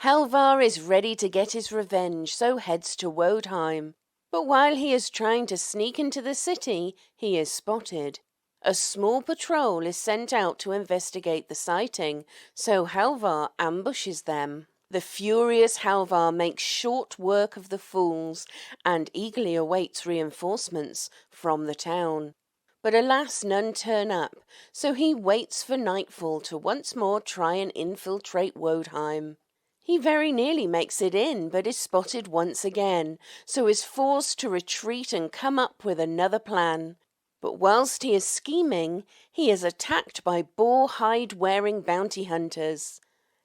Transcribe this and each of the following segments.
Halvar is ready to get his revenge, so heads to Wodheim. But while he is trying to sneak into the city, he is spotted. A small patrol is sent out to investigate the sighting, so Halvar ambushes them. The furious Halvar makes short work of the fools and eagerly awaits reinforcements from the town. But alas, none turn up, so he waits for nightfall to once more try and infiltrate Wodheim. He very nearly makes it in, but is spotted once again, so is forced to retreat and come up with another plan. But whilst he is scheming, he is attacked by boar-hide-wearing bounty hunters.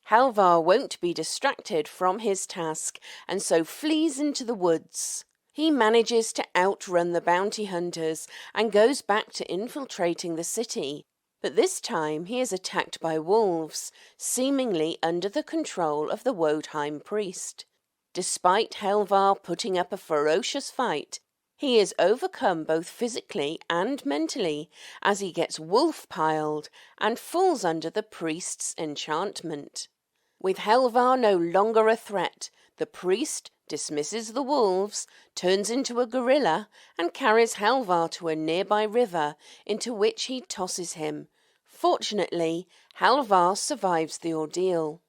Halvar won't be distracted from his task, and so flees into the woods. He manages to outrun the bounty hunters and goes back to infiltrating the city. But this time he is attacked by wolves, seemingly under the control of the Wodheim priest. Despite Halvar putting up a ferocious fight, he is overcome both physically and mentally as he gets wolf-piled and falls under the priest's enchantment. With Halvar no longer a threat, the priest dismisses the wolves, turns into a gorilla, and carries Halvar to a nearby river, into which he tosses him. Fortunately, Halvar survives the ordeal.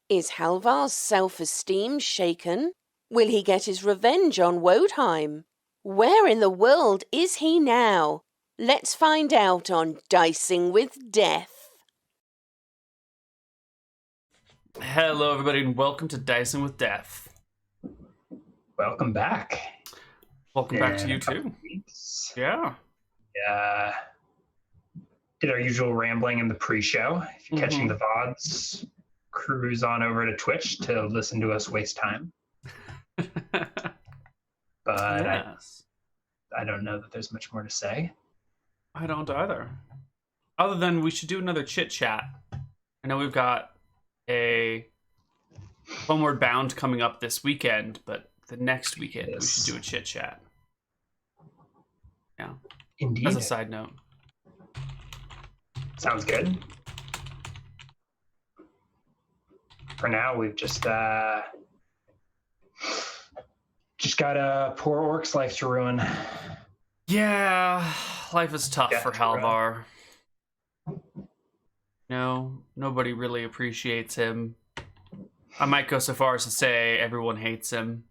Is Halvar's self-esteem shaken? Will he get his revenge on Wodheim? Where in the world is he now? Let's find out on Dicing with Death. Hello, everybody, and welcome to Dicing with Death. Welcome back. Welcome back to you, too. Yeah. Yeah. Did our usual rambling in the pre-show. If you're catching the VODs, cruise on over to Twitch to listen to us waste time. But yes. I don't know that there's much more to say. I don't either. Other than we should do another chit-chat. I know we've got a Homeward Bound coming up this weekend, but the next weekend we should do a chit-chat. Yeah. Indeed. As a side note. Sounds good. For now, we've just got a poor orc's life to ruin. Yeah, life is tough for Halvar. No, nobody really appreciates him. I might go so far as to say everyone hates him.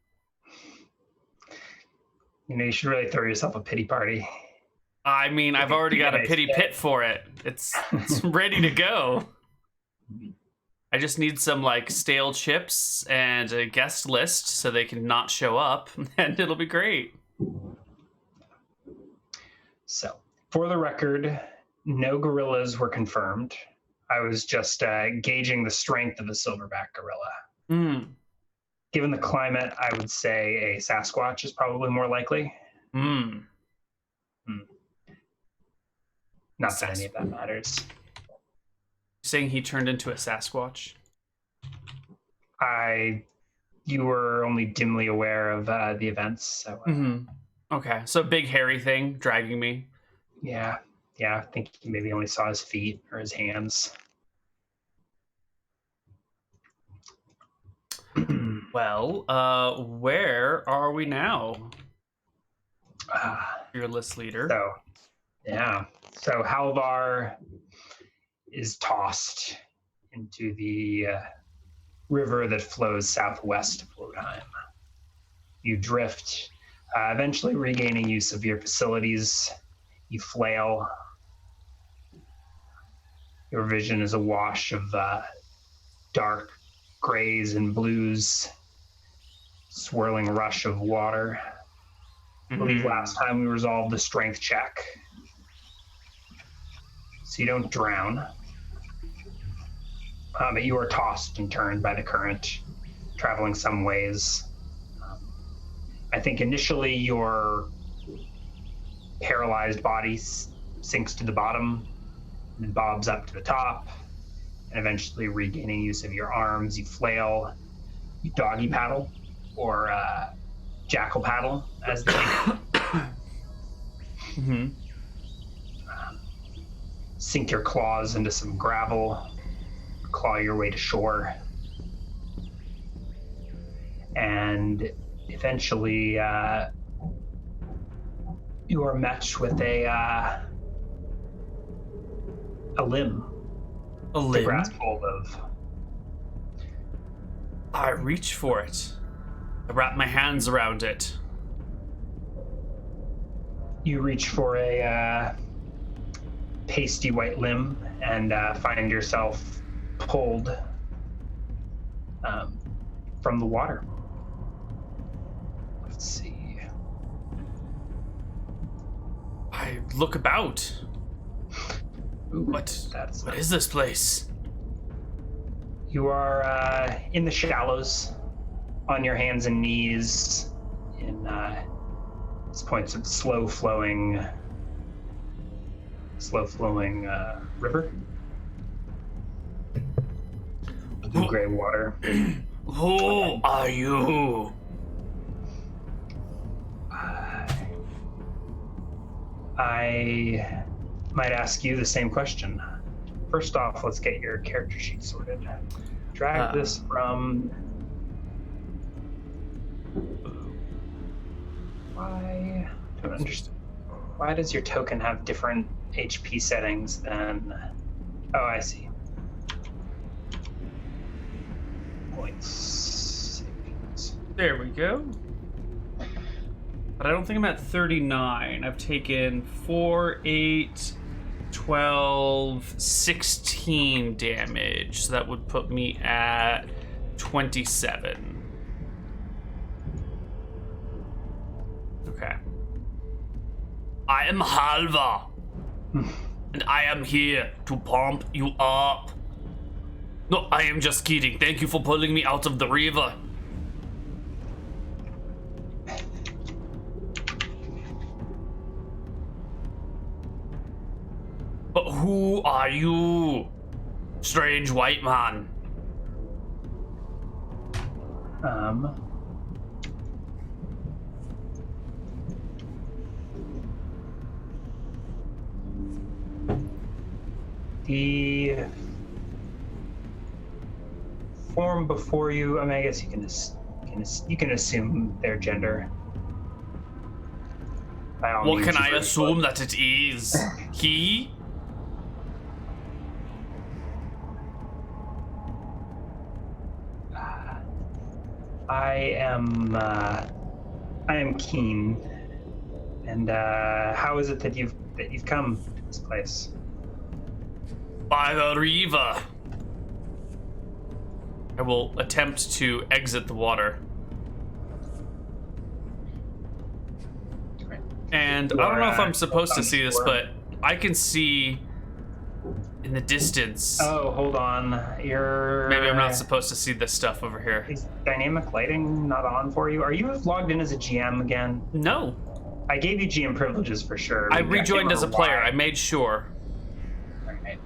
You know, you should really throw yourself a pity party. I mean, I've already got a pity pit for it. It's ready to go. I just need some, like, stale chips and a guest list so they can not show up, and it'll be great. So, for the record, no gorillas were confirmed. I was just gauging the strength of a silverback gorilla. Given the climate, I would say a Sasquatch is probably more likely. Not that any of that matters. Saying he turned into a Sasquatch? You were only dimly aware of the events. So, Okay, so big hairy thing dragging me. Yeah, I think he maybe only saw his feet or his hands. Well, where are we now? Fearless leader. So Halvar is tossed into the river that flows southwest of Wodheim. You drift, eventually regaining use of your facilities. You flail. Your vision is a wash of dark grays and blues, swirling rush of water. I believe last time we resolved the strength check. So you don't drown. But you are tossed and turned by the current, traveling some ways. I think initially your paralyzed body sinks to the bottom and bobs up to the top, and eventually regaining use of your arms, you flail, you doggy paddle, or jackal paddle, as they sink your claws into some gravel, claw your way to shore, and eventually you are met with a limb. A limb? To grasp hold of. I reach for it. I wrap my hands around it. You reach for a pasty white limb and find yourself pulled from the water. Let's see. I look about. Ooh, What is this place? You are in the shallows, on your hands and knees, in these points of slow-flowing river. Blue gray water. Who are you? I might ask you the same question. First off, let's get your character sheet sorted. Drag this from... Why? I don't understand. Why does your token have different HP settings than... Oh, I see. Points. There we go. But I don't think I'm at 39. I've taken 4, 8, 12, 16 damage. So that would put me at 27. Okay. I am Halvar. And I am here to pump you up. No, I am just kidding. Thank you for pulling me out of the river. But who are you, strange white man? The form before you, I mean, I guess you can assume their gender. What can I assume that it is? He? I am keen. And how is it that you've come to this place? By the river. I will attempt to exit the water. And I don't know if I'm supposed to see this, but I can see in the distance. Oh, hold on. Maybe I'm not supposed to see this stuff over here. Is dynamic lighting not on for you? Are you logged in as a GM again? No. I gave you GM privileges for sure. I rejoined as a player. I made sure. Alright.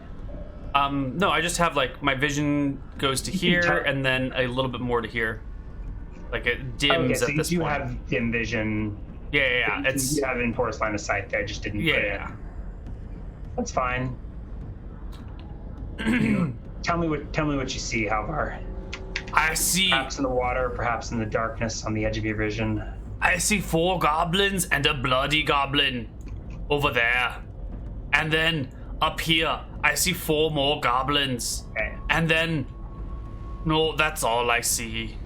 No, I just have like my vision goes to here and then a little bit more to here. Like it dims at this point. You have dim vision. Yeah. It's you have enforced line of sight there. I just didn't put it. That's fine. Tell me what you see, Halvar. I see. Perhaps in the water, perhaps in the darkness on the edge of your vision. I see 4 goblins and a bloody goblin over there. And then up here, I see 4 more goblins. Okay. And then, no, that's all I see.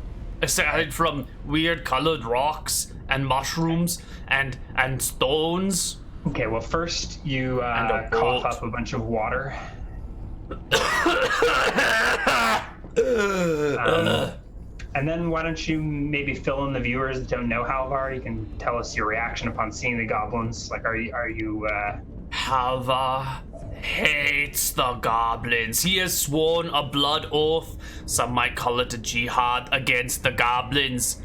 Aside from weird colored rocks and mushrooms and stones. Okay, well first you cough up a bunch of water. And then why don't you maybe fill in the viewers that don't know Halvar? You can tell us your reaction upon seeing the goblins. Like, are you Halvar hates the goblins. He has sworn a blood oath, some might call it a jihad, against the goblins.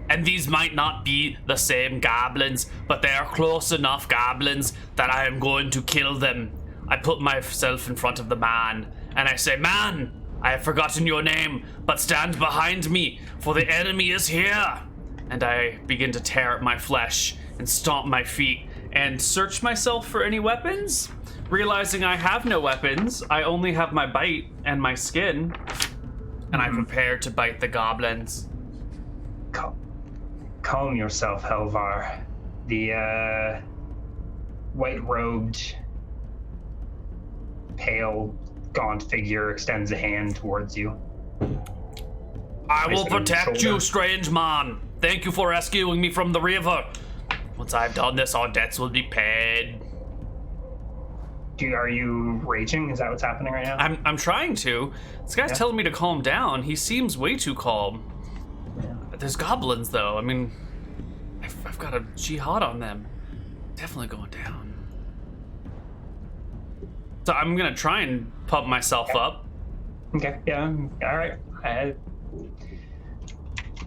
And these might not be the same goblins, but they are close enough goblins that I am going to kill them. I put myself in front of the man, and I say, "Man, I have forgotten your name, but stand behind me, for the enemy is here." And I begin to tear at my flesh and stomp my feet and search myself for any weapons. realizing I have no weapons, I only have my bite and my skin, and I prepare to bite the goblins. Calm yourself, Halvar. The white-robed, pale, gaunt figure extends a hand towards you. I will protect you, strange man. Thank you for rescuing me from the river. Once I've done this, our debts will be paid. Are you raging? Is that what's happening right now? I'm trying to. This guy's telling me to calm down. He seems way too calm. Yeah. There's goblins, though. I mean, I've got a jihad on them. Definitely going down. So I'm gonna try and pump myself up. Okay, yeah, all right.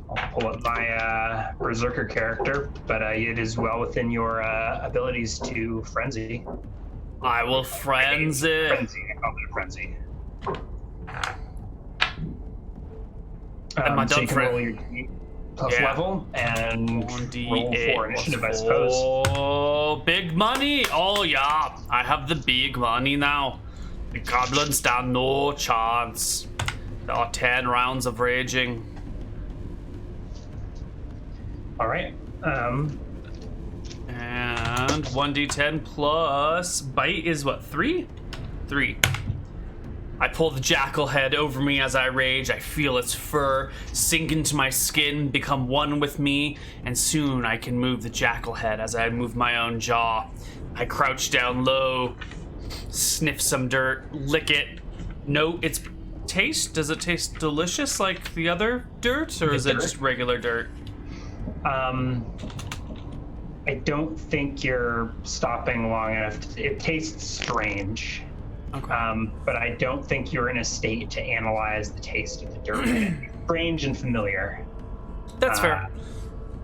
I'll pull up my berserker character, but it is well within your abilities to frenzy. I will frenzy. Frenzy, I call it a frenzy. Am I so done you can for roll your D plus level and 1d8 roll for initiative, I suppose. Oh, big money! Oh yeah, I have the big money now. The goblins stand no chance. There are 10 rounds of raging. All right. And 1d10 plus bite is what, 3? 3. I pull the jackal head over me as I rage. I feel its fur sink into my skin, become one with me, and soon I can move the jackal head as I move my own jaw. I crouch down low, sniff some dirt, lick it. Note its taste. Does it taste delicious like the other dirt, or is it just regular dirt? I don't think you're stopping long enough. It tastes strange. Okay. But I don't think you're in a state to analyze the taste of the dirt. It's strange and familiar. That's fair.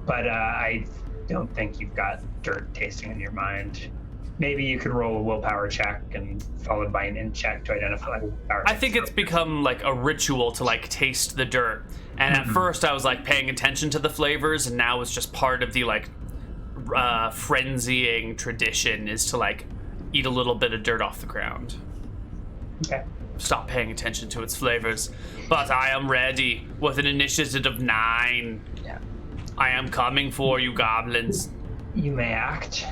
But I don't think you've got dirt tasting in your mind. Maybe you could roll a willpower check and followed by an int check to identify. I think it's become like a ritual to like taste the dirt. And at first I was like paying attention to the flavors, and now it's just part of the like frenzying tradition is to like eat a little bit of dirt off the ground. Okay. Stop paying attention to its flavors. But I am ready with an initiative of 9. Yeah. I am coming for you, goblins. You may act.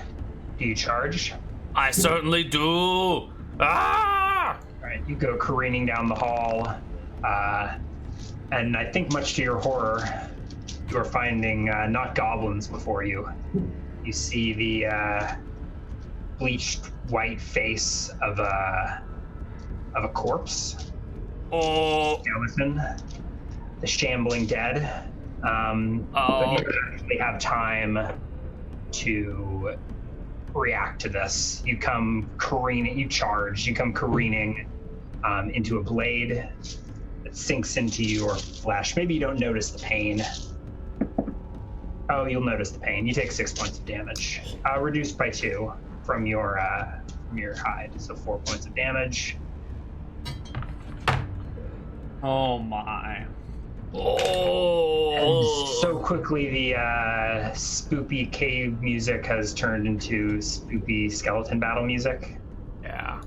Do you charge? I certainly do. Ah! All right, you go careening down the hall, and I think much to your horror, you are finding not goblins before you. You see the bleached white face of a corpse. Oh. Skeleton. The shambling dead. But you don't actually have time to react to this. You come careening, you charge, you come careening into a blade that sinks into your flesh. Maybe you don't notice the pain. Oh, you'll notice the pain. You take 6 points of damage, reduced by 2 from your hide, so 4 points of damage. Oh my. Oh. And so quickly the spoopy cave music has turned into spoopy skeleton battle music. Yeah.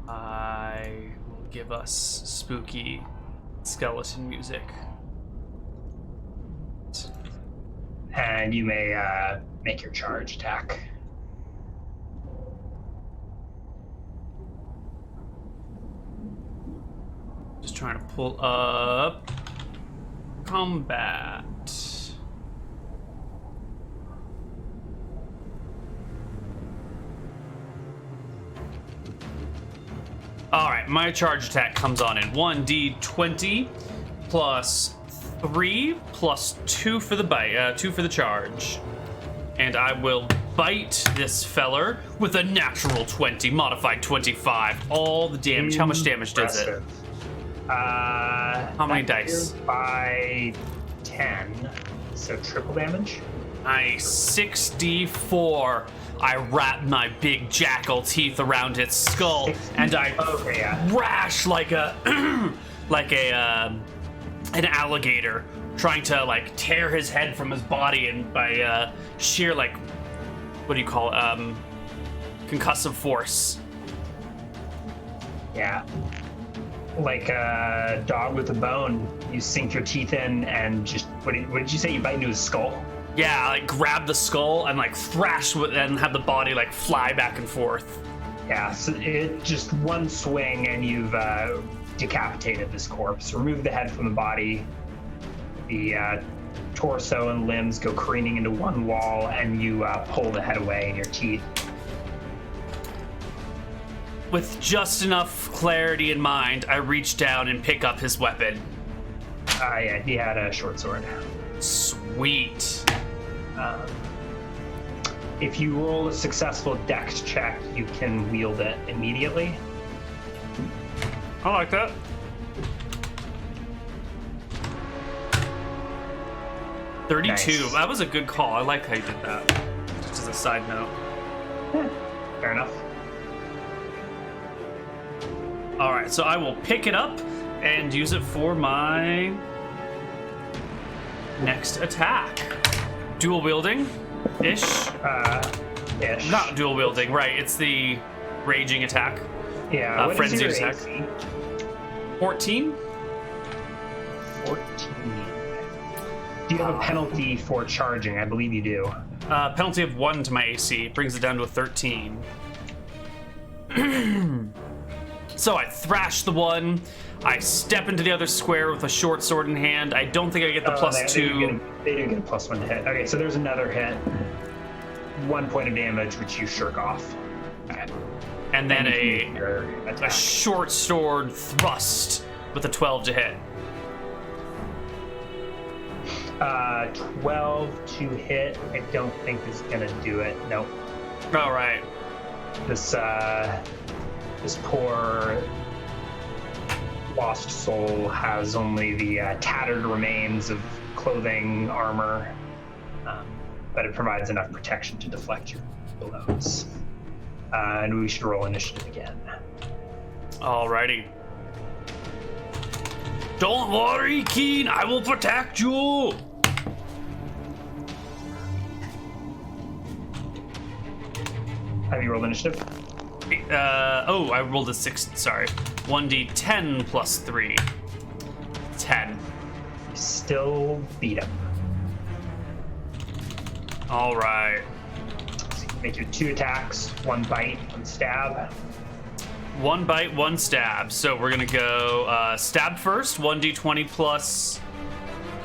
I will give us spooky skeleton music. And you may make your charge attack. Just trying to pull up combat. All right, my charge attack comes on in 1d20 plus 3 plus 2 for the bite, 2 for the charge. And I will bite this feller with a natural 20, modified 25. All the damage. How much damage does it? How many dice? By 10, so triple damage. Nice. 6d4. I wrap my big jackal teeth around its skull, and I rash like a an alligator, trying to like tear his head from his body, and by sheer like, what do you call it? concussive force. Yeah. Like a dog with a bone, you sink your teeth in and just, what did you say? You bite into his skull? Yeah, like grab the skull and like thrash with, and have the body like fly back and forth. Yeah, so it just one swing and you've decapitated this corpse. Remove the head from the body. The torso and limbs go careening into one wall, and you pull the head away in your teeth. With just enough clarity in mind, I reach down and pick up his weapon. Yeah, he had a short sword. Sweet. If you roll a successful dex check, you can wield it immediately. I like that. 32. Nice. That was a good call. I like how you did that. Just as a side note. Yeah, fair enough. All right, so I will pick it up and use it for my next attack. Dual wielding ish. Ish. Not dual wielding, right? It's the raging attack. Yeah. What frenzy is your attack. AC? 14. 14. Do you have a penalty for charging? I believe you do. Penalty of 1 to my AC brings it down to a 13. So I thrash the one. I step into the other square with a short sword in hand. I don't think I get the +2. They do get a +1 to hit. Okay, so there's another hit. 1 point of damage, which you shirk off. Okay. And then your a attack. short sword thrust with a 12 to hit. 12 to hit. I don't think is gonna do it. Nope. All right. This poor lost soul has only the tattered remains of clothing, armor, but it provides enough protection to deflect your blows. And we should roll initiative again. Alrighty. Don't worry, Keen. I will protect you. Have you rolled initiative? I rolled a 6. Sorry. 1d10 plus 3. 10. You still beat him. All right. So you make your 2 attacks, 1 bite, 1 stab. 1 bite, 1 stab. So we're gonna go stab first. 1d20 plus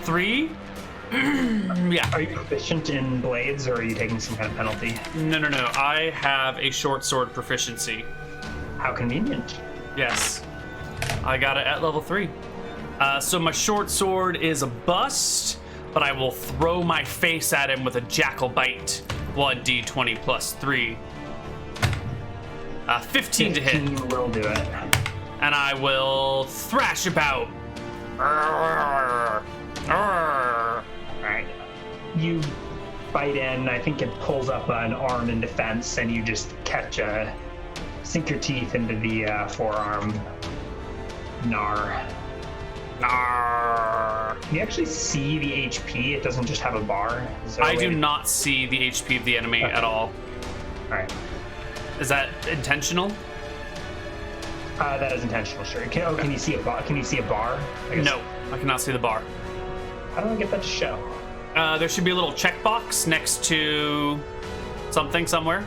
3. Yeah. Are you proficient in blades, or are you taking some kind of penalty? No. I have a short sword proficiency. How convenient. Yes. I got it at level 3. So my short sword is a bust, but I will throw my face at him with a jackal bite. 1d20 plus 3. 15 to hit. 15 will do it. And I will thrash about. Alright. You bite in, I think it pulls up an arm in defense, and you just sink your teeth into the forearm. Gnar. You actually see the HP, it doesn't just have a bar. I do not see the HP of the enemy at all. Alright. Is that intentional? That is intentional, sure. Can you see a bar? Can you see a bar? No, I cannot see the bar. How do I get that to show? There should be a little checkbox next to something somewhere.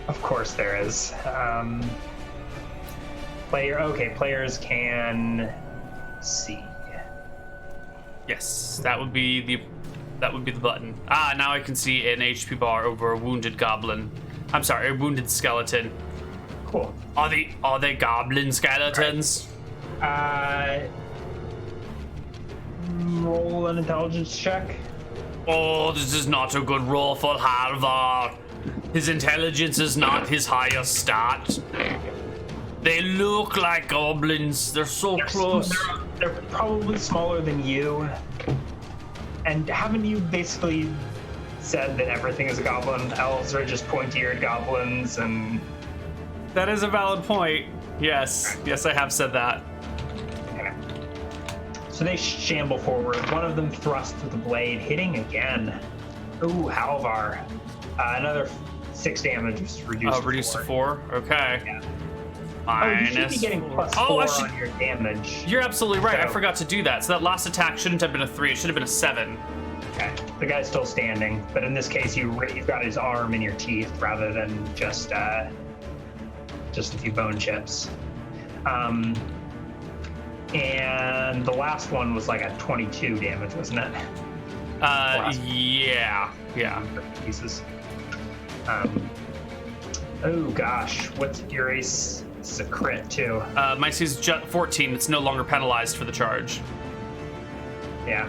Of course there is. Players can see. Yes, that would be the button. Now I can see an HP bar over a wounded goblin. I'm sorry, a wounded skeleton. Cool. Are they goblin skeletons? Roll an intelligence check. Oh, this is not a good roll for Halvar. His intelligence is not his highest stat. They look like goblins. They're so close. They're probably smaller than you. And haven't you basically said that everything is a goblin? Elves are just pointy-eared goblins, and... That is a valid point. Yes. Yes, I have said that. Okay. So they shamble forward. One of them thrusts with the blade, hitting again. Ooh, Halvar. Another 6 damage was reduced. Reduced to 4. Okay. Yeah. Minus. You should be getting plus 4 on your damage. You're absolutely right. So, I forgot to do that. So that last attack shouldn't have been a 3. It should have been a 7. Okay. The guy's still standing, but in this case, you've got his arm in your teeth rather than just a few bone chips. And the last one was like a 22 damage, wasn't it? Yeah. Pieces. Oh gosh, what's your ace? It's a crit too. My is 14. It's no longer penalized for the charge. Yeah.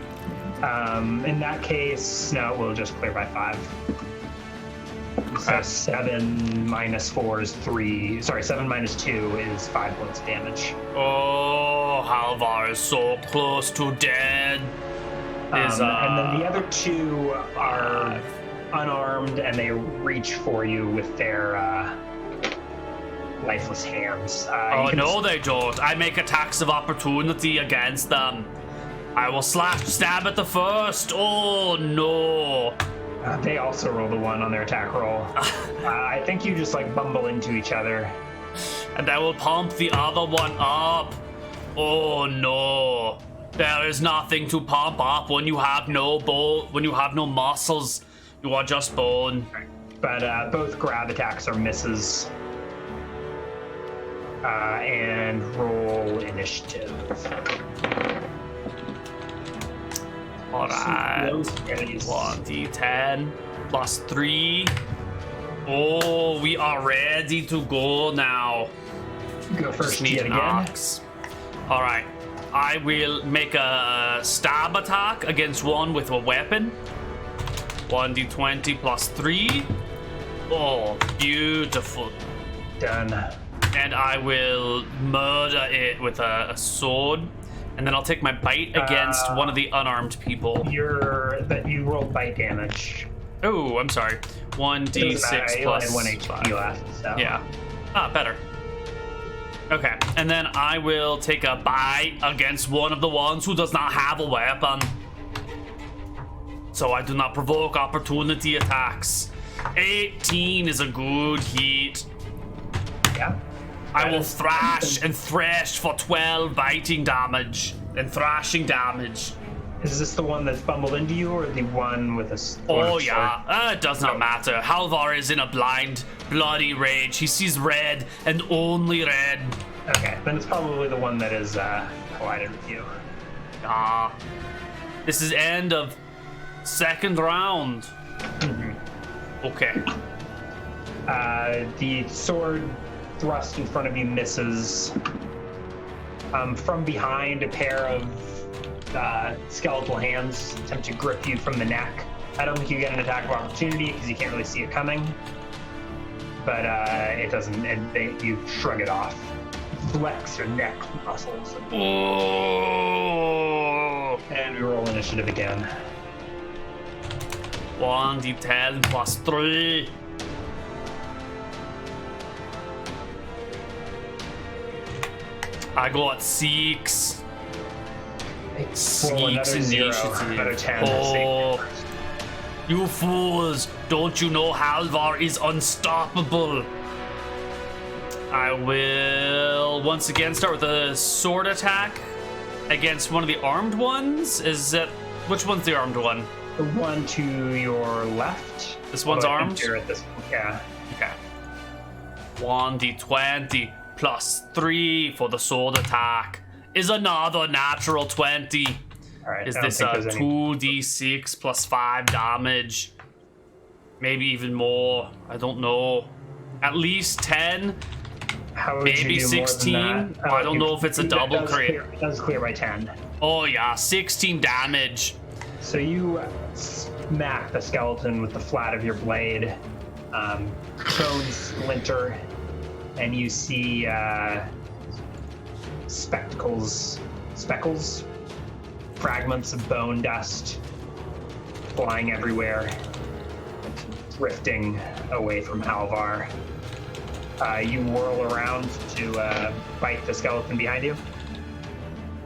In that case, no, we'll just clear by 5. So 7 minus 4 is 3. Sorry, 7 minus 2 is 5 points of damage. Oh, Halvar is so close to dead. And then the other 2 are unarmed, and they reach for you with their lifeless hands. No, they don't. I make attacks of opportunity against them. I will stab at the first. Oh, no. They also rolled a 1 on their attack roll. I think you just like bumble into each other. And I will pump the other one up. Oh, no. There is nothing to pump up when you have no muscles. You are just bone. But both grab attacks are misses. And roll initiative. Alright. 1d10 plus 3. Oh, we are ready to go now. Go first. Just need an axe. Alright. I will make a stab attack against one with a weapon. 1d20 plus 3. Oh, beautiful. Done. And I will murder it with a sword. And then I'll take my bite against one of the unarmed people. You rolled bite damage. Oh, I'm sorry. 1d6 plus 1 HP left. So. Yeah. Better. Okay, and then I will take a bite against one of the ones who does not have a weapon. So I do not provoke opportunity attacks. 18 is a good hit. Yeah. I will thrash and thresh for 12 biting damage and thrashing damage. Is this the one that's bumbled into you, or the one with a Oh, yeah. It does not matter. Halvar is in a blind, bloody rage. He sees red and only red. Okay, then it's probably the one that is collided with you. This is end of second round. Mm-hmm. Okay. The sword thrust in front of you misses. From behind, a pair of skeletal hands attempt to grip you from the neck. I don't think you get an attack of opportunity because you can't really see it coming. But it doesn't. You shrug it off. Flex your neck muscles. Oh. And we roll initiative again. 1d10 plus 3. I got 6. 6 initiative. Oh, you fools! Don't you know Halvar is unstoppable? I will once again start with a sword attack against one of the armed ones. Which one's the armed one? The one to your left. This one's armed? You're at this, yeah. Okay. 1d20 plus 3 for the sword attack is another natural 20. All right. Is this a 2d6 plus 5 damage? Maybe even more. I don't know. At least 10. Maybe 16. I don't know if it's a double crit. It does clear by 10. Oh yeah, 16 damage. So you smack the skeleton with the flat of your blade. Bones splinter, and you see speckles, fragments of bone dust flying everywhere, drifting away from Halvar. You whirl around to bite the skeleton behind you.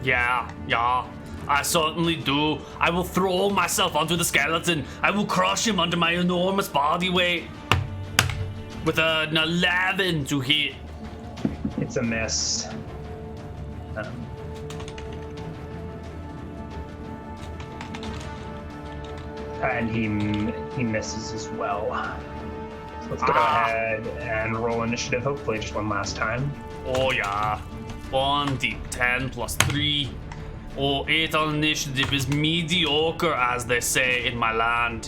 Yeah, I certainly do. I will throw myself onto the skeleton. I will crush him under my enormous body weight. with an 11 to hit. It's a miss. And he misses as well. So let's go ahead and roll initiative, hopefully just one last time. Oh yeah. 1d10 plus 3. Oh, 8 on initiative is mediocre, as they say in my land.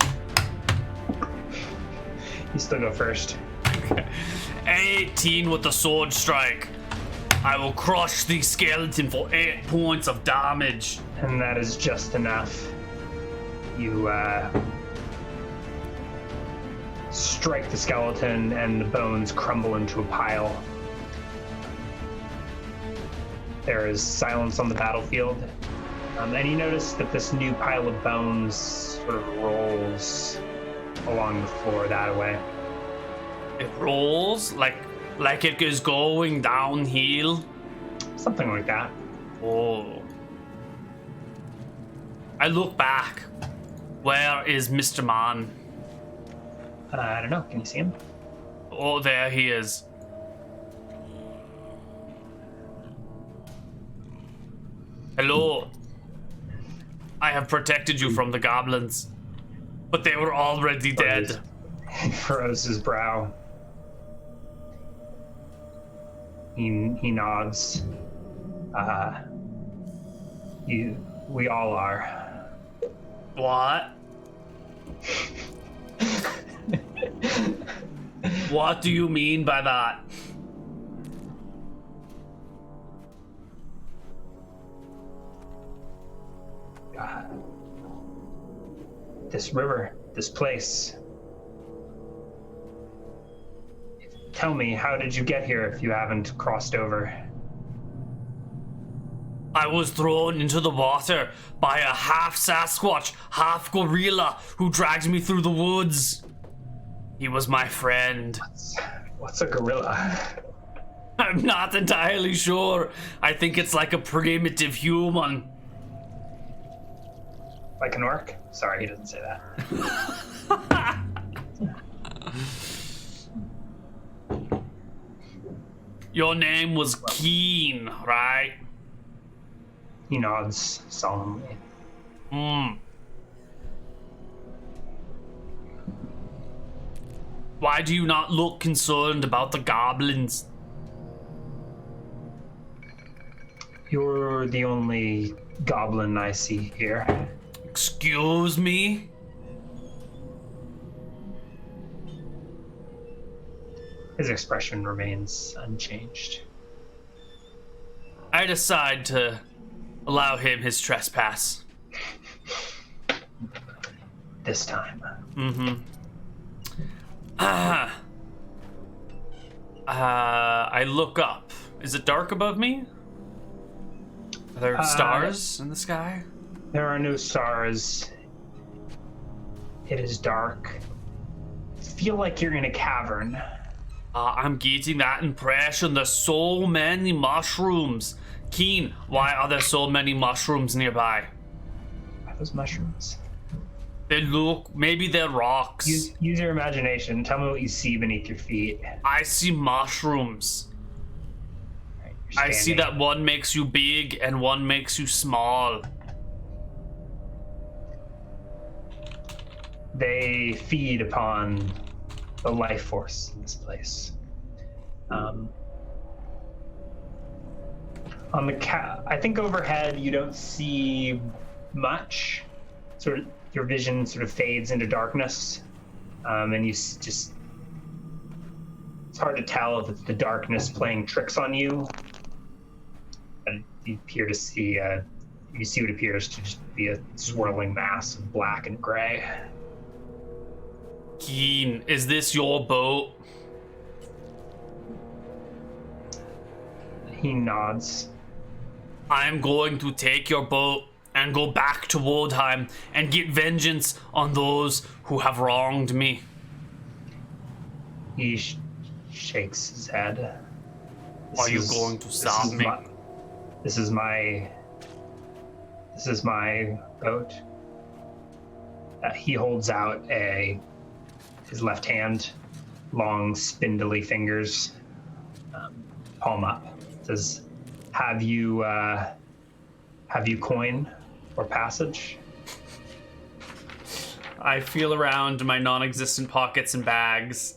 You still go first. 18 with the sword strike. I will crush the skeleton for 8 points of damage. And that is just enough. You strike the skeleton and the bones crumble into a pile. There is silence on the battlefield. And you notice that this new pile of bones sort of rolls along the floor that way. It rolls like it is going downhill. Something like that. Oh. I look back. Where is Mr. Man? I don't know. Can you see him? Oh, there he is. Hello. I have protected you from the goblins, but they were already dead. He furrows his brow. He nods. We all are. What? What do you mean by that? This river, this place. Tell me, how did you get here if you haven't crossed over? I was thrown into the water by a half Sasquatch, half gorilla who dragged me through the woods. He was my friend. What's a gorilla? I'm not entirely sure. I think it's like a primitive human. Like an orc? Sorry, he doesn't say that. Your name was Keen, right? He nods solemnly. Why do you not look concerned about the goblins? You're the only goblin I see here. Excuse me? His expression remains unchanged. I decide to allow him his trespass. This time. I look up. Is it dark above me? Are there stars in the sky? There are no stars. It is dark. Feel like you're in a cavern. I'm getting that impression. There's so many mushrooms. Keen, why are there so many mushrooms nearby? Are those mushrooms? They look, maybe they're rocks. Use your imagination. Tell me what you see beneath your feet. I see mushrooms. Right, I see that one makes you big and one makes you small. They feed upon the life force in this place. On the I think overhead you don't see much. Sort of your vision sort of fades into darkness, and you just, it's hard to tell if it's the darkness playing tricks on you. And you appear to see you see what appears to just be a swirling mass of black and gray. Keen, is this your boat? He nods. I'm going to take your boat and go back to Woldheim and get vengeance on those who have wronged me. He shakes his head. Are you going to stop me? This is my boat. He holds out his left hand, long, spindly fingers, palm up. Says, "Have you coin or passage?" I feel around my non-existent pockets and bags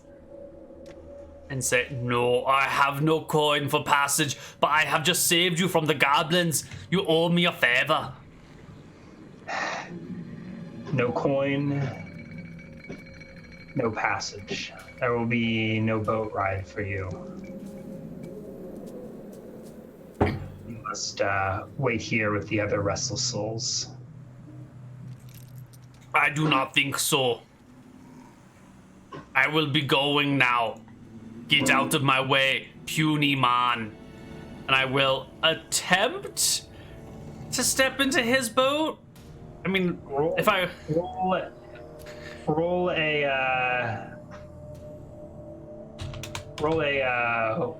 and say, "No, I have no coin for passage, but I have just saved you from the goblins. You owe me a favor." No coin, no passage. There will be no boat ride for you. You must wait here with the other restless souls. I do not think so. I will be going now. Get out of my way, puny man. And I will attempt to step into his boat. I mean, Roll a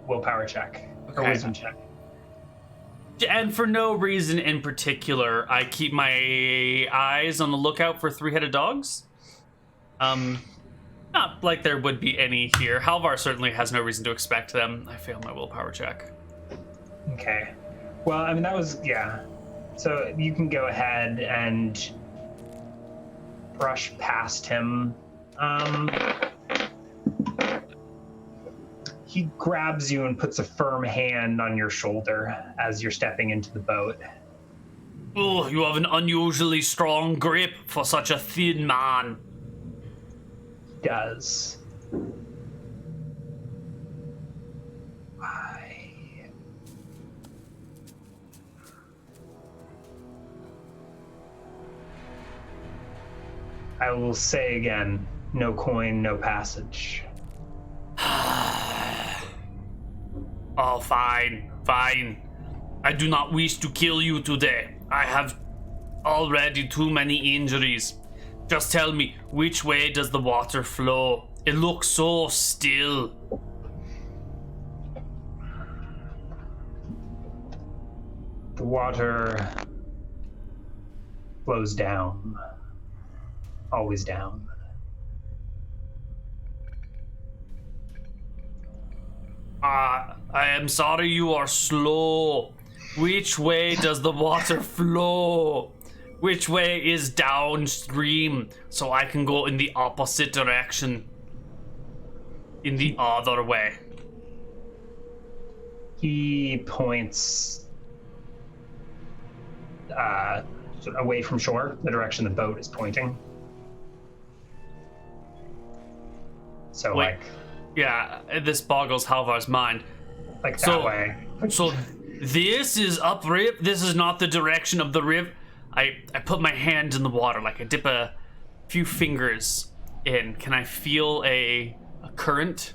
willpower check or Okay. wisdom check. And for no reason in particular, I keep my eyes on the lookout for three-headed dogs. Not like there would be any here. Halvar certainly has no reason to expect them. I failed my willpower check. Okay. Well, I mean, that was, yeah. So you can go ahead and brush past him. He grabs you and puts a firm hand on your shoulder as you're stepping into the boat. Oh, you have an unusually strong grip for such a thin man. Does. I will say again, no coin, no passage. Oh, fine, fine. I do not wish to kill you today. I have already too many injuries. Just tell me, which way does the water flow? It looks so still. The water flows down. Always down. I am sorry you are slow. Which way does the water flow? Which way is downstream so I can go in the opposite direction? In the other way. He points sort of away from shore, the direction the boat is pointing. So Wait. Yeah, this boggles Halvar's mind. like that way. So this is uprip. This is not the direction of the river. I put my hand in the water, like I dip a few fingers in. Can I feel a current?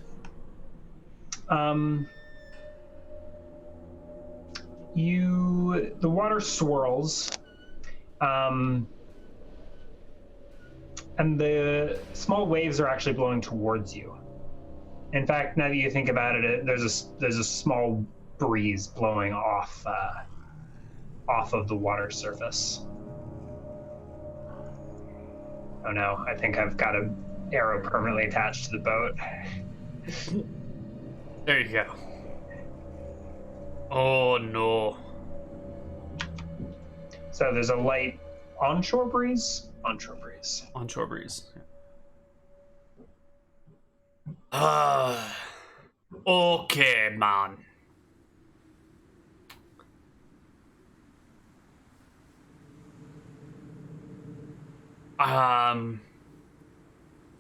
The water swirls, and the small waves are actually blowing towards you. In fact, now that you think about it, there's a small breeze blowing off of the water surface. Oh no, I think I've got an arrow permanently attached to the boat. There you go. Oh no. So there's a light onshore breeze. Onshore breeze. Okay, man.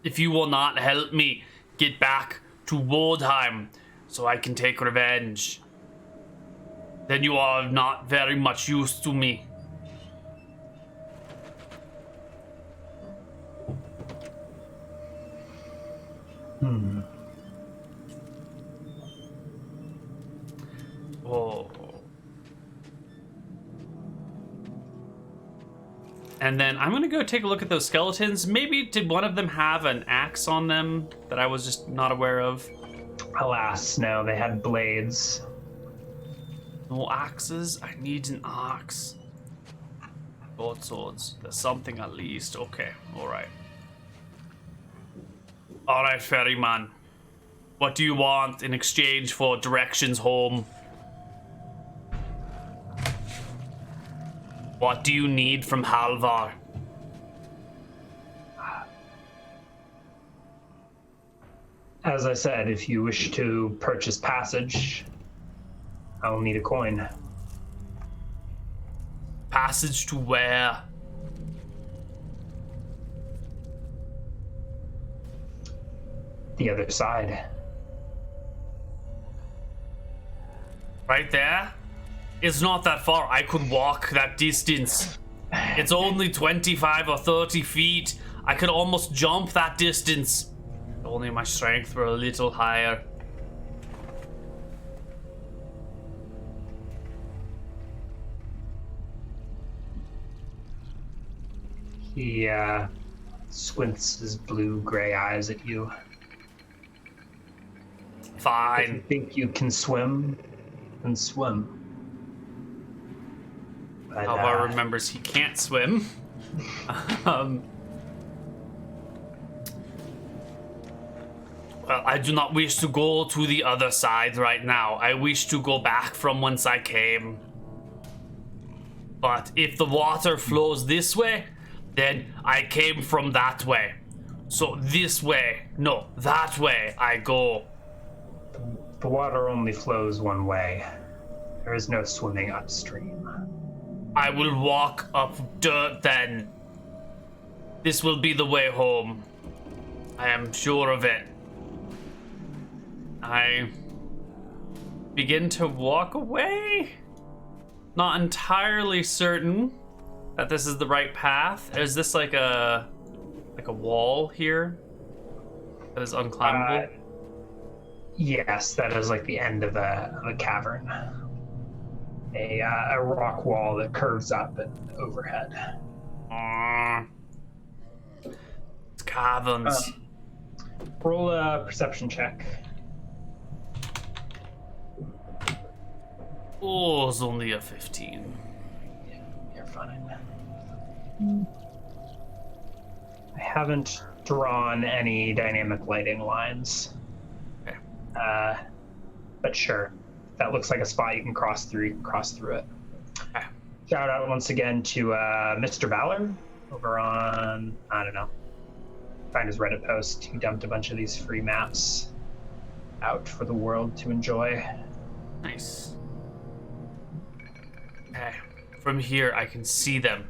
If you will not help me get back to Waldheim so I can take revenge, then you are not very much use to me. Oh. And then I'm gonna go take a look at those skeletons. Maybe did one of them have an axe on them that I was just not aware of? Alas, no, they had blades. No axes? I need an axe. Broadswords. There's something at least. Okay, alright. Alright, ferryman. What do you want in exchange for directions home? What do you need from Halvar? As I said, if you wish to purchase passage, I will need a coin. Passage to where? The other side. Right there? It's not that far. I could walk that distance. It's only 25 or 30 feet. I could almost jump that distance. If only my strength were a little higher. He squints his blue-gray eyes at you. If you Fine. think you can swim, then swim. But, Halvar remembers he can't swim. Well, I do not wish to go to the other side right now. I wish to go back from whence I came. But if the water flows this way, then I came from that way. So this way, no, that way I go. the water only flows one way. There is no swimming upstream. I will walk up dirt then. This will be the way home. I am sure of it. I begin to walk away. Not entirely certain that this is the right path. Is this like a wall here that is unclimbable? Yes, that is like the end of a cavern. A rock wall that curves up and overhead. It's caverns. Roll a perception check. Oh, it's only a 15. Yeah, you're fine. I haven't drawn any dynamic lighting lines. Okay. But sure, that looks like a spot you can cross through. It. Okay. Shout out once again to Mr. Valor over on, I don't know, find his Reddit post. He dumped a bunch of these free maps out for the world to enjoy. Nice. Okay. From here, I can see them.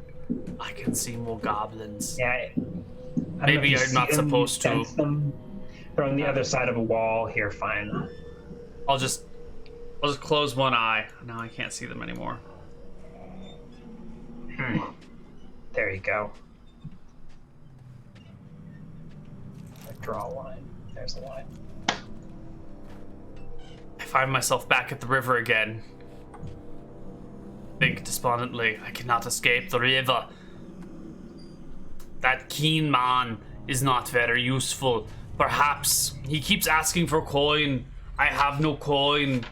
I can see more goblins. Yeah. I don't know Maybe if you I'm not see them, supposed you to. sense them. They're on the other side of a wall here. Fine. I'll just close one eye. Now I can't see them anymore. There you go. Draw a line. There's a line. I find myself back at the river again. Think despondently, I cannot escape the river. That keen man is not very useful. Perhaps he keeps asking for coin. I have no coin.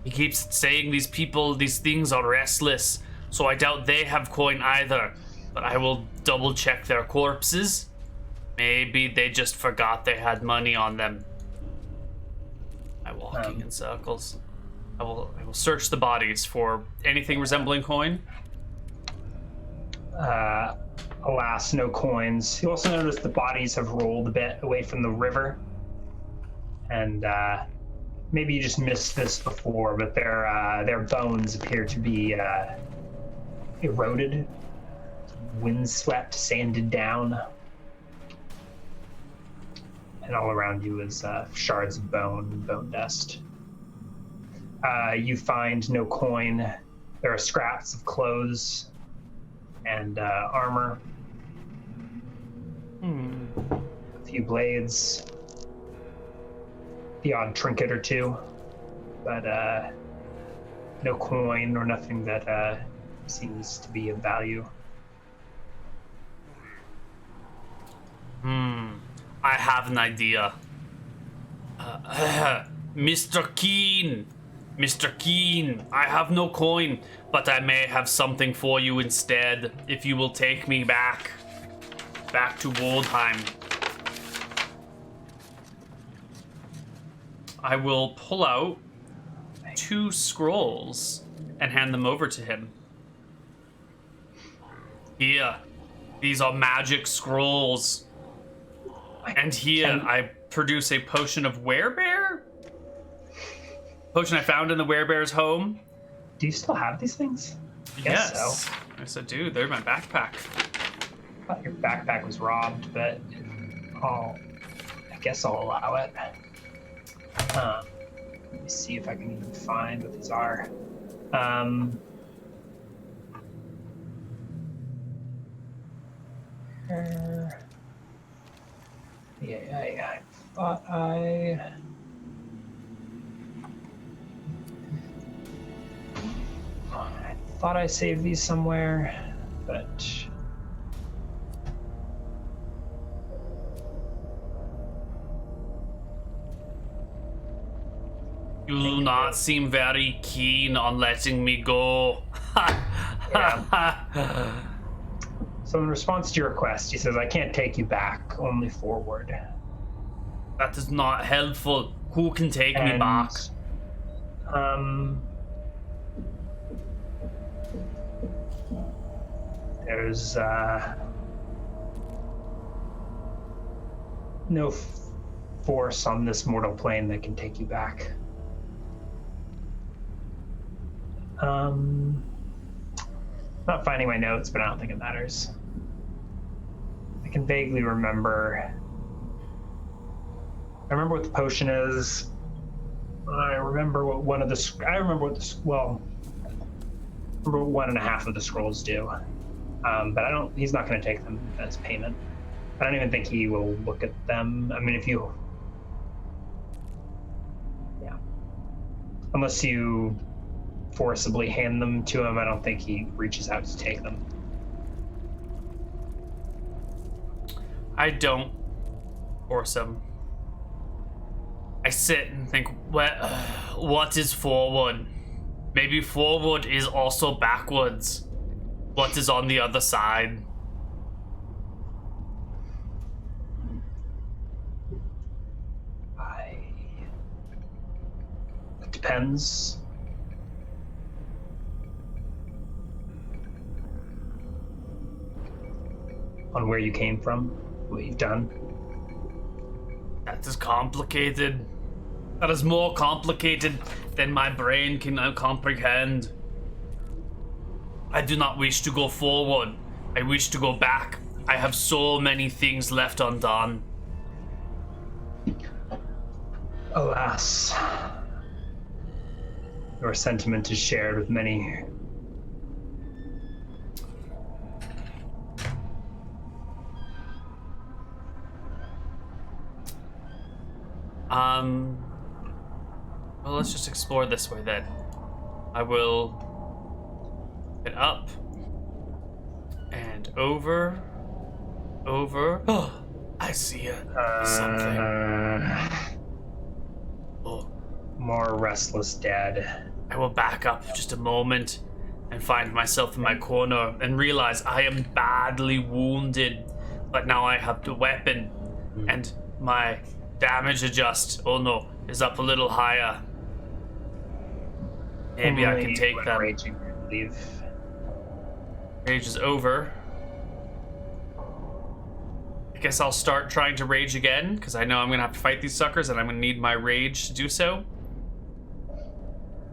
He keeps saying these things are restless, so I doubt they have coin either. But I will double check their corpses. Maybe they just forgot they had money on them. I'm walking in circles. I will search the bodies for anything resembling coin. Alas, no coins. You also notice the bodies have rolled a bit away from the river. And maybe you just missed this before, but their bones appear to be eroded, windswept, sanded down. And all around you is shards of bone and bone dust. You find no coin. There are scraps of clothes and armor. A few blades. The odd trinket or two. But no coin or nothing that seems to be of value. I have an idea. Mr. Keen, I have no coin, but I may have something for you instead, if you will take me back to Woldheim. I will pull out 2 scrolls and hand them over to him. Here, these are magic scrolls. And here, I produce a potion of werebear? Potion I found in the werebear's home. Do you still have these things? Yes. So. Yes, I do. They're in my backpack. I thought your backpack was robbed, but I guess I'll allow it. Let me see if I can even find what these are. I thought I saved these somewhere, but you do not seem very keen on letting me go. Yeah. So in response to your request, he says, I can't take you back, only forward. That is not helpful. Who can take me back? There's no force on this mortal plane that can take you back. Not finding my notes, but I don't think it matters. I can vaguely remember. I remember what the potion is. I remember what one of the. I remember what the. Well, I remember what 1.5 of the scrolls do. But I don't. He's not going to take them as payment. I don't even think he will look at them. I mean, if you. Yeah. Unless you forcibly hand them to him, I don't think he reaches out to take them. I don't force him. I sit and think, what is forward? Maybe forward is also backwards. What is on the other side? It depends. On where you came from, what you've done. That is complicated. That is more complicated than my brain can now comprehend. I do not wish to go forward. I wish to go back. I have so many things left undone. Alas, your sentiment is shared with many. Well, let's just explore this way then. I will get up and over. Oh, I see something. Oh. More restless dead. I will back up just a moment and find myself in my corner and realize I am badly wounded, but now I have the weapon and my damage adjust, is up a little higher. Maybe I can take them. Raging, leave. Rage is over. I guess I'll start trying to rage again, because I know I'm going to have to fight these suckers, and I'm going to need my rage to do so.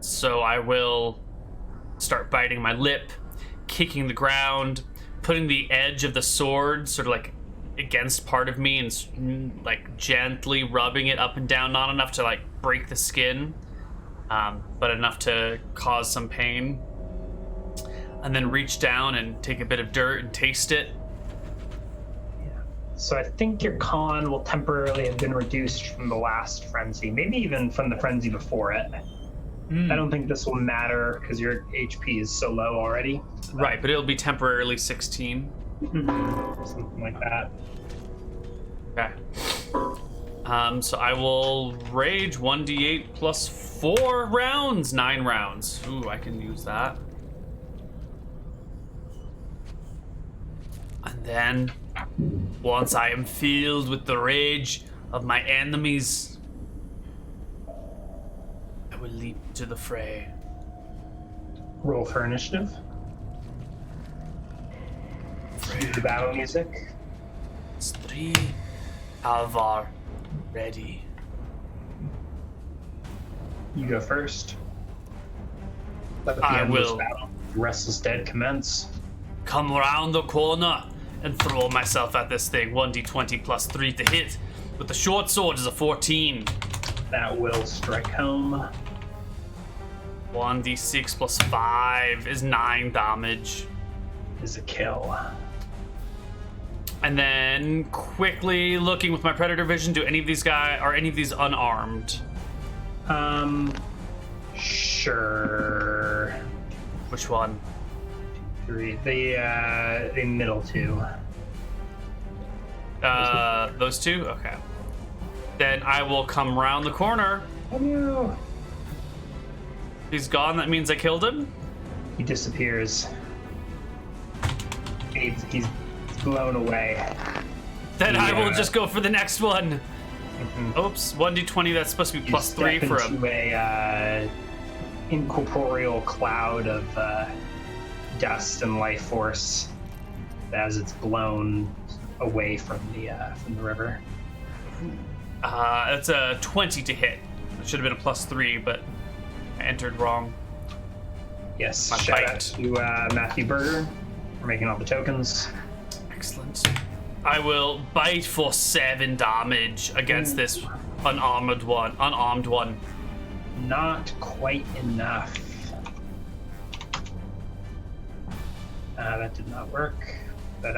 So I will start biting my lip, kicking the ground, putting the edge of the sword sort of like against part of me and like gently rubbing it up and down, not enough to like break the skin, but enough to cause some pain. And then reach down and take a bit of dirt and taste it. Yeah. So I think your con will temporarily have been reduced from the last frenzy, maybe even from the frenzy before it. I don't think this will matter because your HP is so low already. Right, but it'll be temporarily 16. Something like that. Okay. So I will rage 1d8 plus 4 rounds, 9 rounds. Ooh, I can use that. And then, once I am filled with the rage of my enemies, will leap to the fray. Roll for initiative. Do the battle music. It's 3. Halvar, ready. You go first. Let the I endless will. battle, Restless Dead commence. Come round the corner and throw myself at this thing. 1d20 plus 3 to hit. With the short sword is a 14. That will strike home. 1d6 plus 5 is 9 damage. Is a kill. And then quickly looking with my predator vision, do any of these guys, are any of these unarmed? Sure. Which one? 3. The middle two. Those two? Okay. Then I will come round the corner. Oh no! He's gone, that means I killed him? He disappears. He's blown away. Then I will Yeah. just go for the next one. Oops, 1d20, that's supposed to be plus 3 for him. Into a incorporeal cloud of dust and life force as it's blown away from the river. It's a 20 to hit. It should have been a plus 3, but I entered wrong. Yes, My shout bite. out to Matthew Berger for making all the tokens. Excellent. I will bite for 7 damage against this unarmed one. Not quite enough. That did not work, but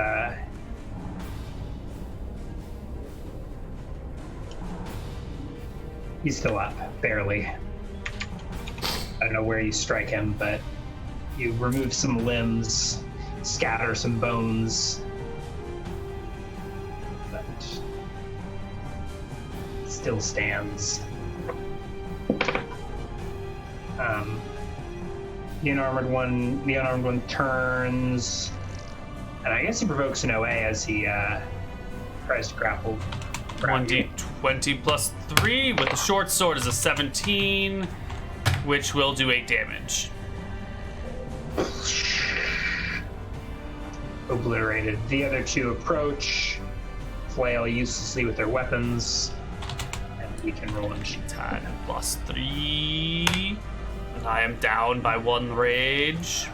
he's still up, barely. I don't know where you strike him, but you remove some limbs, scatter some bones, but still stands. The unarmed one turns, and I guess he provokes an OA as he tries to grapple. 1d20 plus 3 with the short sword is a 17, which will do 8 damage. Obliterated. The other two approach, flail uselessly with their weapons, and we can roll initiative. 10 plus 3. And I am down by 1 rage.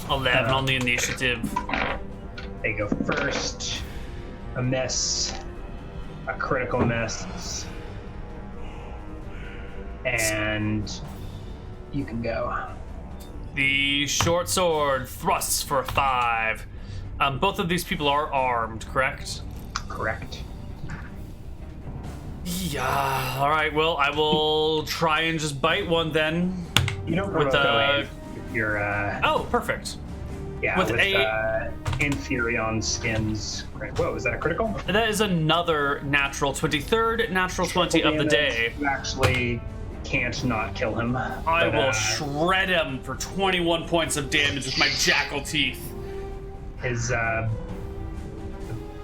11 on the initiative. They go first. A miss. A critical miss. And you can go. The short sword thrusts for a 5. Both of these people are armed, correct? Correct. Yeah. All right. Well, I will try and just bite one then. You don't With provoke OA. You're Oh, perfect. yeah, with with a- Inferion skins. Whoa, is that a critical? That is another natural 23rd natural 20 of the day. You actually can't not kill him. I will shred him for 21 points of damage with my jackal teeth. His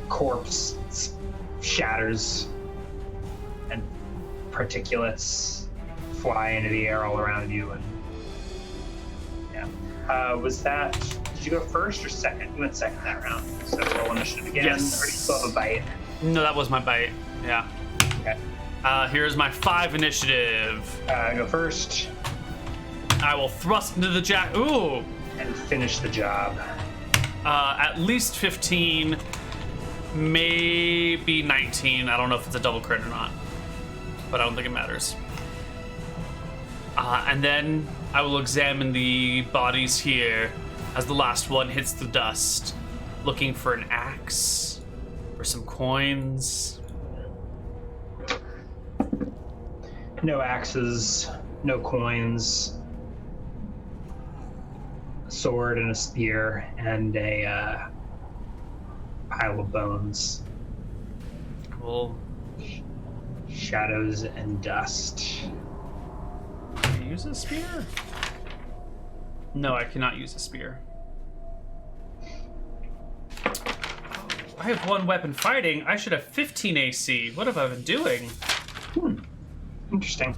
corpse shatters and particulates fly into the air all around you. And yeah, was that? Did you go first or second? You went second that round. So roll initiative again. Yes. Or do you still have a bite? No, that was my bite. Yeah. Okay. Here's my 5 initiative. Go first I will thrust into the jack. Ooh. and finish the job. At least 15, maybe 19. I don't know if it's a double crit or not, but I don't think it matters. And then I will examine the bodies here as the last one hits the dust, looking for an axe or some coins. No axes, no coins. A sword and a spear and a pile of bones. Cool. Shadows and dust. Can I use a spear? No, I cannot use a spear. I have 1 weapon fighting. I should have 15 AC. What have I been doing? Interesting.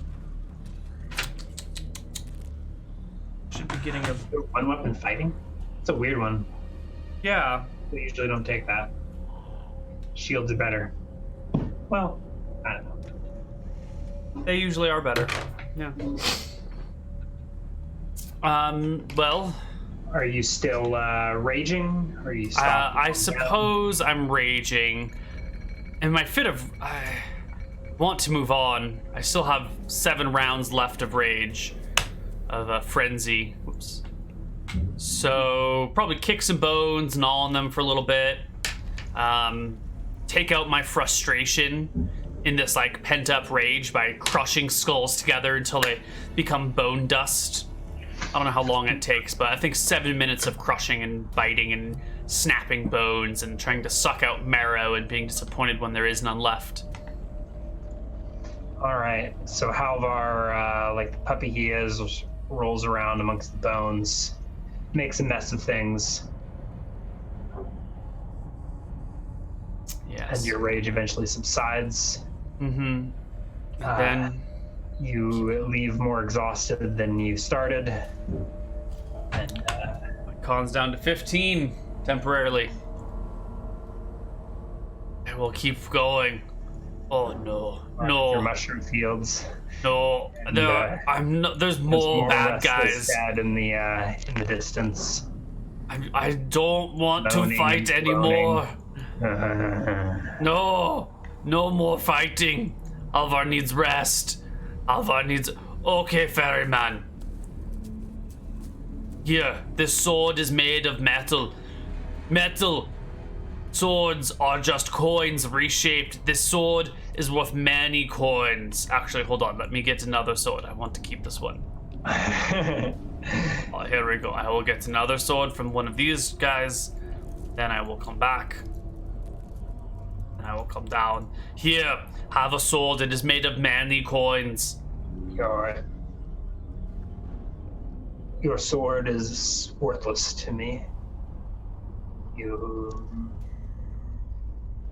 Should be getting a... One weapon fighting? It's a weird one. Yeah. We usually don't take that. Shields are better. Well, I don't know. They usually are better. Yeah. Well... Are you still raging? Are you stopped? I suppose I'm raging. In my fit of... I want to move on. I still have 7 rounds left of rage. Of a frenzy. Whoops. So, probably kick some bones, gnaw on them for a little bit. Take out my frustration in this, like, pent-up rage by crushing skulls together until they become bone dust. I don't know how long it takes, but I think 7 minutes of crushing and biting and snapping bones and trying to suck out marrow and being disappointed when there is none left. All right. So Halvar, like the puppy he is, rolls around amongst the bones, makes a mess of things. Yes. And your rage eventually subsides. Mm-hmm. Then... You leave more exhausted than you started. And my con's down to 15 temporarily. I will keep going. Oh no, no. Your mushroom fields. No, And, I'm not. There's more bad guys. Sad in the distance. I don't want Moaning, to fight anymore. No, no more fighting. Halvar needs rest. Halvar needs... Okay, ferryman. Here, this sword is made of metal. Metal swords are just coins reshaped. This sword is worth many coins. Actually, hold on. Let me get another sword. I want to keep this one. Oh, here we go. I will get another sword from one of these guys. Then I will come back. And I will come down. Here, have a sword. It is made of many coins. Your sword is worthless to me.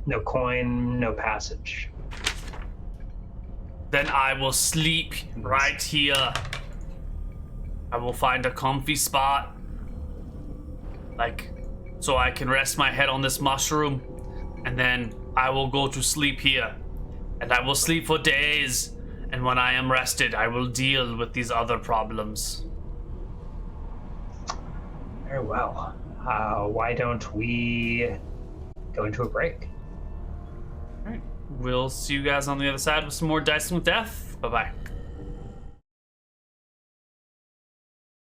No coin, no passage. Then I will sleep right here. I will find a comfy spot. Like, so I can rest my head on this mushroom. And then I will go to sleep here. And I will sleep for days. And when I am rested, I will deal with these other problems. Very well. Why don't we go into a break? All right. We'll see you guys on the other side with some more Dicing with Death. Bye-bye.